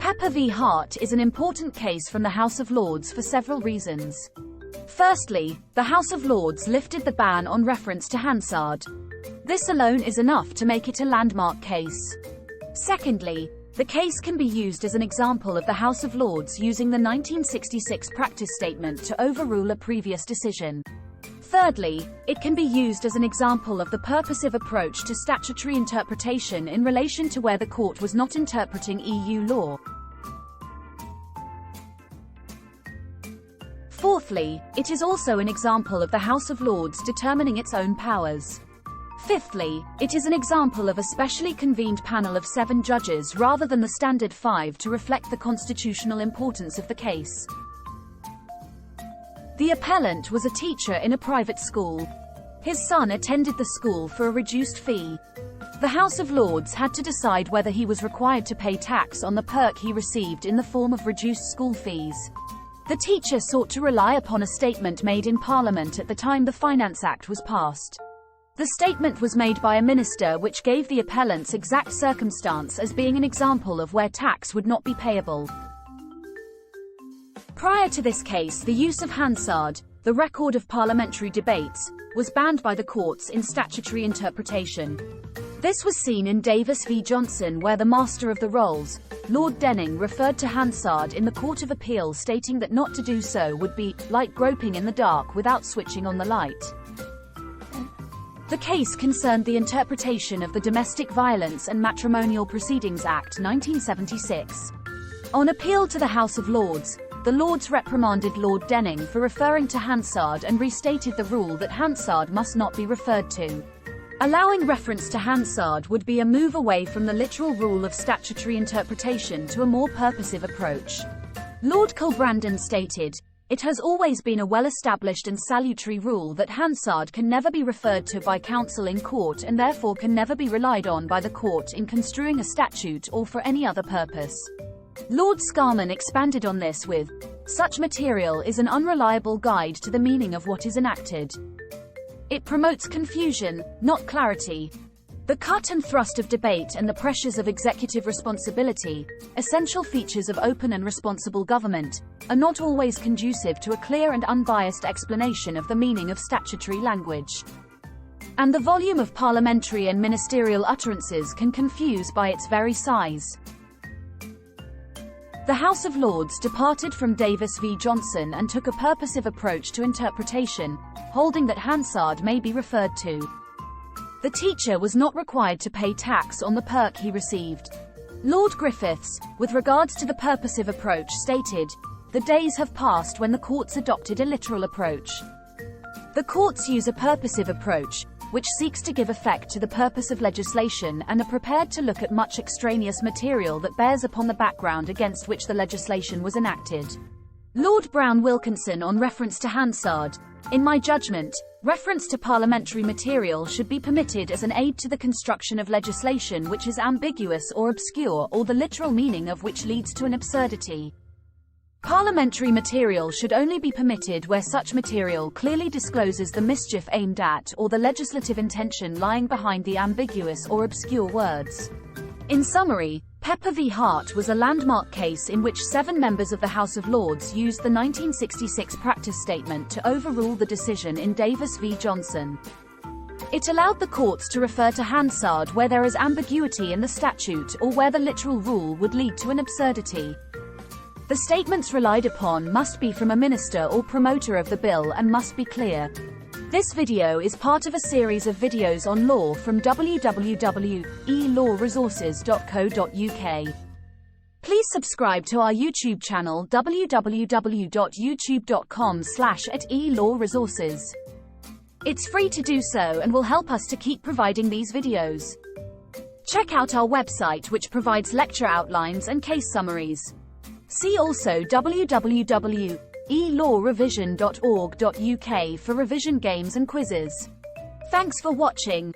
Pepper v. Hart is an important case from the House of Lords for several reasons. Firstly, the House of Lords lifted the ban on reference to Hansard. This alone is enough to make it a landmark case. Secondly, the case can be used as an example of the House of Lords using the 1966 practice statement to overrule a previous decision. Thirdly, it can be used as an example of the purposive approach to statutory interpretation in relation to where the court was not interpreting EU law. Fourthly, it is also an example of the House of Lords determining its own powers. Fifthly, it is an example of a specially convened panel of 7 judges rather than the standard 5 to reflect the constitutional importance of the case. The appellant was a teacher in a private school. His son attended the school for a reduced fee. The House of Lords had to decide whether he was required to pay tax on the perk he received in the form of reduced school fees. The teacher sought to rely upon a statement made in Parliament at the time the Finance Act was passed. The statement was made by a minister which gave the appellant's exact circumstance as being an example of where tax would not be payable. Prior to this case, the use of Hansard, the record of parliamentary debates, was banned by the courts in statutory interpretation. This was seen in Davis v. Johnson, where the Master of the Rolls, Lord Denning, referred to Hansard in the Court of Appeal, stating that not to do so would be like groping in the dark without switching on the light. The case concerned the interpretation of the Domestic Violence and Matrimonial Proceedings Act 1976. On appeal to the House of Lords, the Lords reprimanded Lord Denning for referring to Hansard and restated the rule that Hansard must not be referred to. Allowing reference to Hansard would be a move away from the literal rule of statutory interpretation to a more purposive approach. Lord Culbrandon stated, "It has always been a well-established and salutary rule that Hansard can never be referred to by counsel in court and therefore can never be relied on by the court in construing a statute or for any other purpose." Lord Scarman expanded on this with, "Such material is an unreliable guide to the meaning of what is enacted. It promotes confusion, not clarity. The cut and thrust of debate and the pressures of executive responsibility, essential features of open and responsible government, are not always conducive to a clear and unbiased explanation of the meaning of statutory language. And the volume of parliamentary and ministerial utterances can confuse by its very size." The House of Lords departed from Davis v. Johnson and took a purposive approach to interpretation, holding that Hansard may be referred to. The teacher was not required to pay tax on the perk he received. Lord Griffiths, with regards to the purposive approach, stated, "The days have passed when the courts adopted a literal approach. The courts use a purposive approach, which seeks to give effect to the purpose of legislation and are prepared to look at much extraneous material that bears upon the background against which the legislation was enacted." Lord Brown Wilkinson on reference to Hansard, "In my judgment, reference to parliamentary material should be permitted as an aid to the construction of legislation which is ambiguous or obscure or the literal meaning of which leads to an absurdity. Parliamentary material should only be permitted where such material clearly discloses the mischief aimed at or the legislative intention lying behind the ambiguous or obscure words." In summary, Pepper v. Hart was a landmark case in which 7 members of the House of Lords used the 1966 practice statement to overrule the decision in Davis v. Johnson. It allowed the courts to refer to Hansard where there is ambiguity in the statute or where the literal rule would lead to an absurdity. The statements relied upon must be from a minister or promoter of the bill and must be clear. This video is part of a series of videos on law from www.e-lawresources.co.uk. Please subscribe to our YouTube channel www.youtube.com/e-lawresources. It's free to do so and will help us to keep providing these videos. Check out our website, which provides lecture outlines and case summaries. See also www.e-lawrevision.org.uk for revision games and quizzes. Thanks for watching.